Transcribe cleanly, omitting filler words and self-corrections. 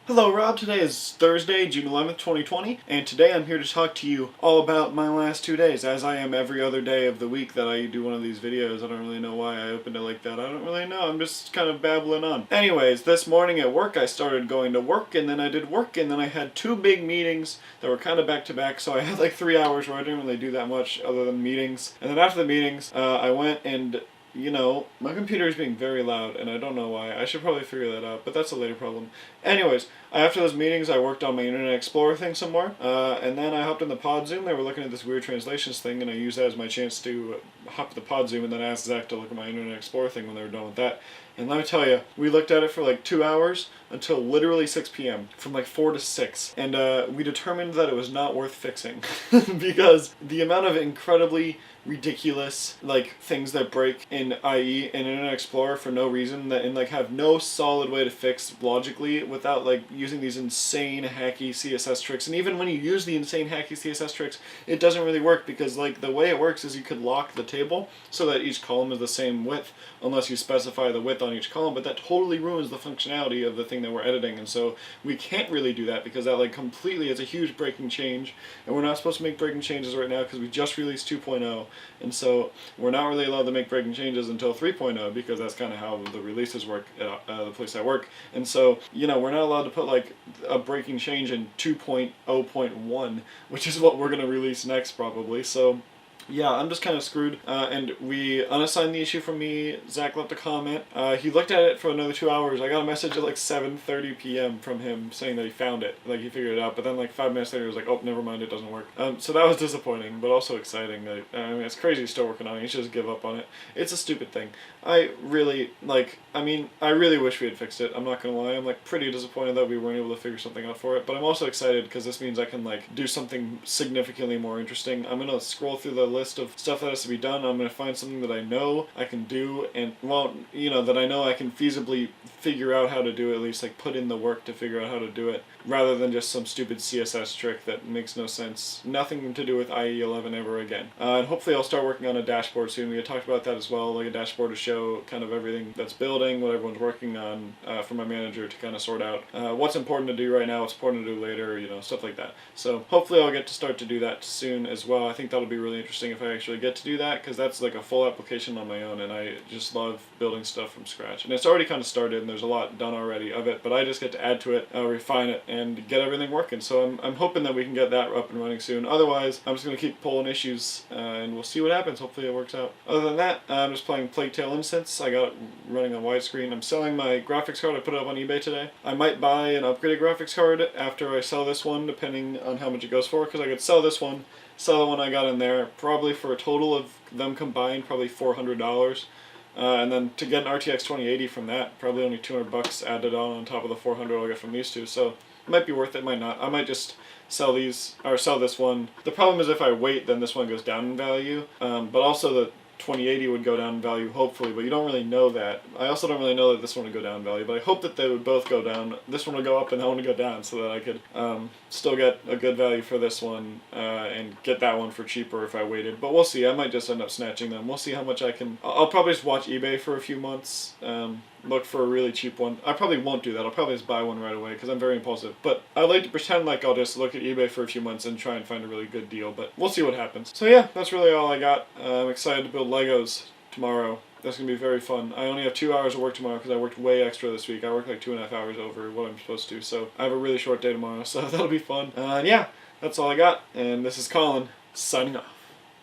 Hello Rob, today is Thursday, June 11th, 2020, and today I'm here to talk to you all about my last 2 days, as I am every other day of the week that I do one of these videos. I don't really know why I opened it like that, I don't really know, I'm just kind of babbling on. Anyways, this morning at work I started going to work, and then I did work, and then I had 2 big meetings that were kind of back to back, so I had like 3 hours where I didn't really do that much other than meetings. And then after the meetings, I went and my computer is being very loud, and I don't know why. I should probably figure that out, but that's a later problem. Anyways, after those meetings, I worked on my Internet Explorer thing some more, and then I hopped in the pod Zoom. They were looking at this weird translations thing, and I used that as my chance to hop the pod Zoom and then ask Zach to look at my Internet Explorer thing when they were done with that. And let me tell you, we looked at it for like 2 hours until literally 6 p.m. from like 4 to 6. And we determined that it was not worth fixing because the amount of incredibly ridiculous things that break in IE and Internet Explorer for no reason and have no solid way to fix logically without using these insane hacky CSS tricks. And even when you use the insane hacky CSS tricks, it doesn't really work because the way it works is you could lock the table so that each column is the same width unless you specify the width on each column, but that totally ruins the functionality of the thing that we're editing, and so we can't really do that because that completely is a huge breaking change, and we're not supposed to make breaking changes right now because we just released 2.0, and so we're not really allowed to make breaking changes until 3.0 because that's kind of how the releases work at the place I work. And so we're not allowed to put a breaking change in 2.0.1, which is what we're going to release next probably. So yeah, I'm just kind of screwed, and we unassigned the issue from me. Zach left a comment. He looked at it for another 2 hours. I got a message at 7:30 p.m. from him saying that he found it, he figured it out, but then 5 minutes later he was like, oh, never mind, it doesn't work. So that was disappointing, but also exciting. I mean, it's crazy he's still working on it. He should just give up on it. It's a stupid thing. I really wish we had fixed it. I'm not gonna lie. I'm pretty disappointed that we weren't able to figure something out for it, but I'm also excited because this means I can do something significantly more interesting. I'm gonna scroll through the list of stuff that has to be done. I'm going to find something that I know I can do, and that I know I can feasibly figure out how to do, at least put in the work to figure out how to do it, rather than just some stupid CSS trick that makes no sense. Nothing to do with IE 11 ever again. And hopefully I'll start working on a dashboard soon. We had talked about that as well, a dashboard to show kind of everything that's building, what everyone's working on, for my manager to kind of sort out what's important to do right now, what's important to do later, stuff like that. So hopefully I'll get to start to do that soon as well. I think that'll be really interesting if I actually get to do that, because that's a full application on my own, and I just love building stuff from scratch. And it's already kind of started, and there's a lot done already of it, but I just get to add to it, refine it, and get everything working. So I'm hoping that we can get that up and running soon. Otherwise, I'm just going to keep pulling issues, and we'll see what happens. Hopefully it works out. Other than that, I'm just playing Plague Tale Instance. I got it running on widescreen. I'm selling my graphics card. I put it up on eBay today. I might buy an upgraded graphics card after I sell this one, depending on how much it goes for, because I could sell this one, sell the one I got in there, probably for a total of them combined, probably $400. And then to get an RTX 2080 from that, probably only $200 added on top of the $400 I'll get from these two. So it might be worth it, might not. I might just sell these, or sell this one. The problem is if I wait, then this one goes down in value. But also the 2080 would go down in value, hopefully, but you don't really know that. I also don't really know that this one would go down in value, but I hope that they would both go down. This one would go up and that one would go down, so that I could still get a good value for this one and get that one for cheaper if I waited. But we'll see. I might just end up snatching them. We'll see how much I can. I'll probably just watch eBay for a few months, look for a really cheap one. I probably won't do that. I'll probably just buy one right away because I'm very impulsive. But I like to pretend I'll just look at eBay for a few months and try and find a really good deal. But we'll see what happens. So yeah, that's really all I got. I'm excited to build Legos tomorrow. That's going to be very fun. I only have 2 hours of work tomorrow because I worked way extra this week. I worked 2.5 hours over what I'm supposed to. So I have a really short day tomorrow. So that'll be fun. Yeah, that's all I got. And this is Colin, signing off.